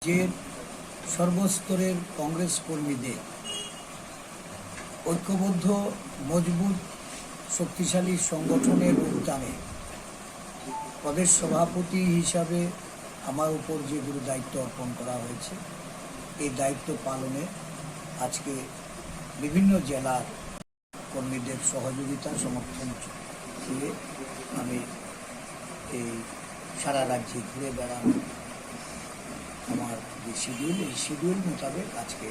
রাজ্যের সর্বস্তরের কংগ্রেস কর্মীদের ঐক্যবদ্ধ মজবুত শক্তিশালী সংগঠনের উদ্যানে প্রদেশ সভাপতি হিসাবে আমার উপর যে গুরু দায়িত্ব অর্পণ করা হয়েছে, এই দায়িত্ব পালনে আজকে বিভিন্ন জেলার কর্মীদের সহযোগিতা সমর্থন দিয়ে আমি এই সারা রাজ্যে ঘুরে বেড়ানো আমার যে শিডিউল, এই শিডিউল মোতাবেক আজকে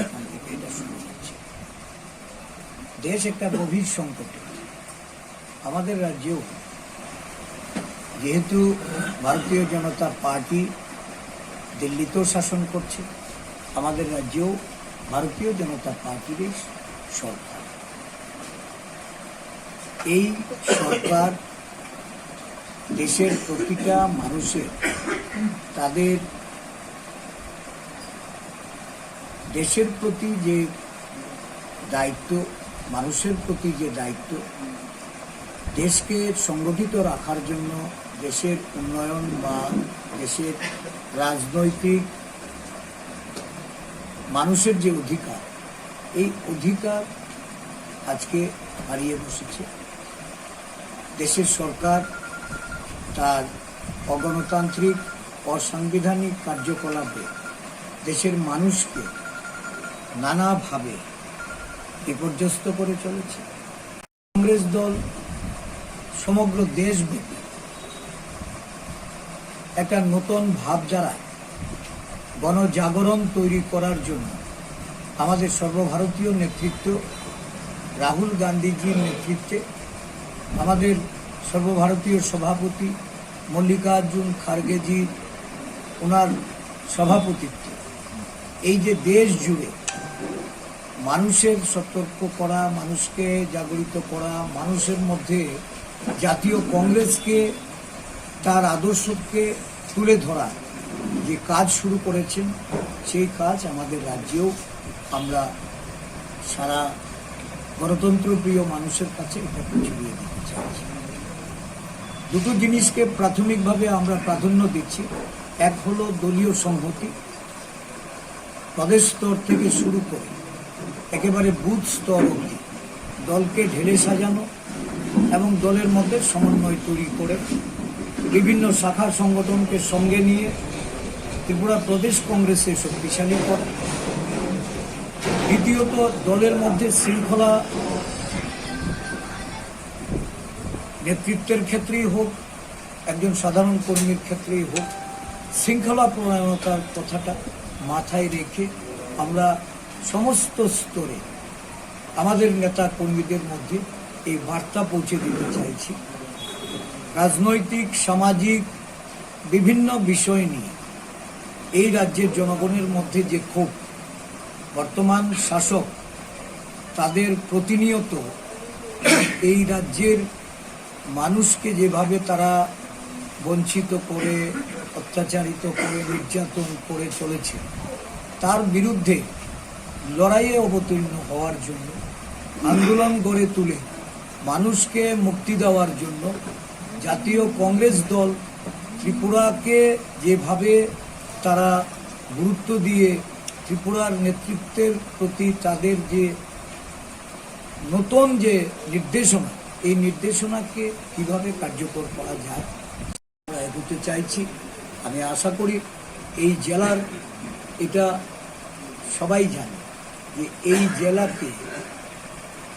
এখান থেকে এটা শুরু হচ্ছে। দেশ একটা গভীর সংকটে। আমাদের রাজ্যেও যেহেতু ভারতীয় জনতা পার্টি দিল্লিতেও শাসন করছে, আমাদের রাজ্যেও ভারতীয় জনতা পার্টিরই সরকার। এই সরকার দেশের প্রতিটা মানুষের তাদের দেশের প্রতি যে দায়িত্ব, মানুষের প্রতি যে দায়িত্ব, দেশকে সংগঠিত রাখার জন্য দেশের উন্নয়ন বা দেশের রাজনৈতিক মানুষের যে অধিকার, এই অধিকার আজকে হারিয়ে বসেছে। দেশের সরকার তার অগণতান্ত্রিক অসাংবিধানিক কার্যকলাপে দেশের মানুষকে নানাভাবে বিপর্যস্ত করে চলেছে। কংগ্রেস দল সমগ্র দেশব্যাপী একটা নতুন ভাবধারা গণজাগরণ তৈরি করার জন্য আমাদের সর্বভারতীয় নেতৃত্ব রাহুল গান্ধীজির নেতৃত্বে, আমাদের সর্বভারতীয় সভাপতি মল্লিকার্জুন খার্গেজি ওনার সভাপতিত্বে এই যে দেশ জুড়ে মানুষের সতর্ক করা, মানুষকে জাগরিত করা, মানুষের মধ্যে জাতীয় কংগ্রেসকে তার আদর্শকে তুলে ধরা যে কাজ শুরু করেছেন, সেই কাজ আমাদের রাজ্যেও আমরা সারা গণতন্ত্রপ্রিয় মানুষের কাছে এটাকে ছড়িয়ে দিতে চাইছি। দুটো জিনিসকে প্রাথমিকভাবে আমরা প্রাধান্য দিচ্ছি। এক হলো দলীয় সংহতি, প্রদেশ স্তর থেকে শুরু করে একেবারে বুথ স্তর অবধি দলকে ঢেলে সাজানো এবং দলের মধ্যে সমন্বয় তৈরি করে বিভিন্ন শাখা সংগঠনকে সঙ্গে নিয়ে ত্রিপুরা প্রদেশ কংগ্রেসে শক্তিশালী করা। দ্বিতীয়ত, দলের মধ্যে শৃঙ্খলা নেতৃত্বের ক্ষেত্রেই হোক, একজন সাধারণ কর্মীর ক্ষেত্রেই হোক, শৃঙ্খলা প্রণয়নতার কথাটা মাথায় রেখে আমরা সমস্ত স্তরে আমাদের নেতা কর্মীদের মধ্যে এই বার্তা পৌঁছে দিতে চাইছি। রাজনৈতিক, সামাজিক বিভিন্ন বিষয় নিয়ে এই রাজ্যের জনগণের মধ্যে যে ক্ষোভ, বর্তমান শাসক তাদের প্রতিনিয়ত এই রাজ্যের মানুষকে যেভাবে তারা বঞ্চিত করে, অত্যাচারিত করে, নির্যাতন করে চলেছে, তার বিরুদ্ধে লড়াইয়ে অবতীর্ণ হওয়ার জন্য, আন্দোলন গড়ে তুলে মানুষকে মুক্তি দেওয়ার জন্য জাতীয় কংগ্রেস দল ত্রিপুরাকে যেভাবে তারা গুরুত্ব দিয়ে ত্রিপুরার নেতৃত্বের প্রতি তাদের যে নতুন যে নির্দেশনা, এই নির্দেশনাকে কিভাবে কার্যকর করা যায় আমরা এগোতে চাইছি। আমি আশা করি এই জেলার, এটা সবাই জানে যে এই জেলাতে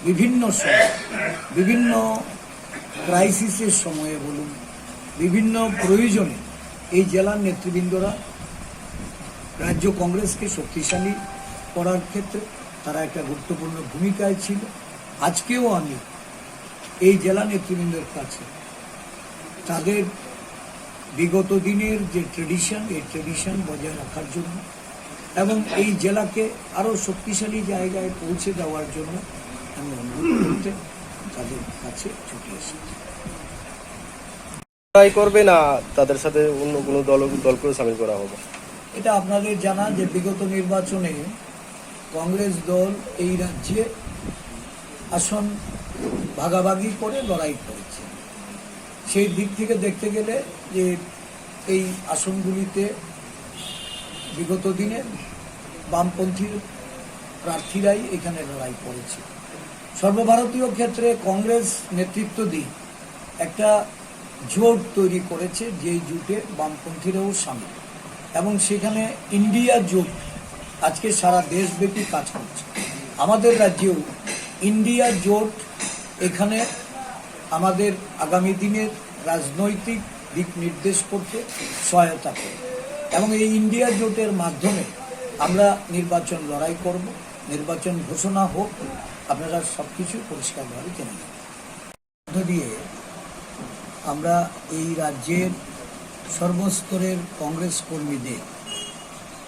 বিভিন্ন সময়, বিভিন্ন ক্রাইসিসের সময়ে বলুন, বিভিন্ন প্রয়োজনে এই জেলার নেতৃবৃন্দরা রাজ্য কংগ্রেসকে শক্তিশালী করার ক্ষেত্রে তারা একটা গুরুত্বপূর্ণ ভূমিকায় ছিল। আজকেও আমি এই জেলা নেতৃবৃন্দের কাছে তাদের বিগত দিনের যে ট্রেডিশন, এই ট্রেডিশন বজায় রাখার জন্য এবং এই জেলাকে আরও শক্তিশালী জায়গায় পৌঁছে দেওয়ার জন্য আমি অনুরোধ করতে তাদের কাছে ছুটে এসেছি। করবে না তাদের সাথে অন্য কোনো দলকেও সামিল করা হবে? এটা আপনাদের জানা যে বিগত নির্বাচনে কংগ্রেস দল এই রাজ্যে আসন ভাগাভাগি করে লড়াই করেছে। সেই দিক থেকে দেখতে গেলে যে এই আসনগুলিতে বিগত দিনে বামপন্থী প্রার্থীরাই এখানে লড়াই করেছে। সর্বভারতীয় ক্ষেত্রে কংগ্রেস নেতৃত্ব দিয়ে একটা জোট তৈরি করেছে, যেই জোটে বামপন্থীরাও সামিল, এবং সেখানে ইন্ডিয়া জোট আজকে সারা দেশব্যাপী কাজ করছে। আমাদের রাজ্যেও ইন্ডিয়া জোট এখানে আমাদের আগামী দিনের রাজনৈতিক দিক নির্দেশ করতে সহায়তা করে, এবং এই ইন্ডিয়া জোটের মাধ্যমে আমরা নির্বাচন লড়াই করব। নির্বাচন ঘোষণা হোক, আপনারা সব কিছু পরিষ্কারভাবে জেনে নেবেন। মধ্য দিয়ে আমরা এই রাজ্যের সর্বস্তরের কংগ্রেস কর্মীদের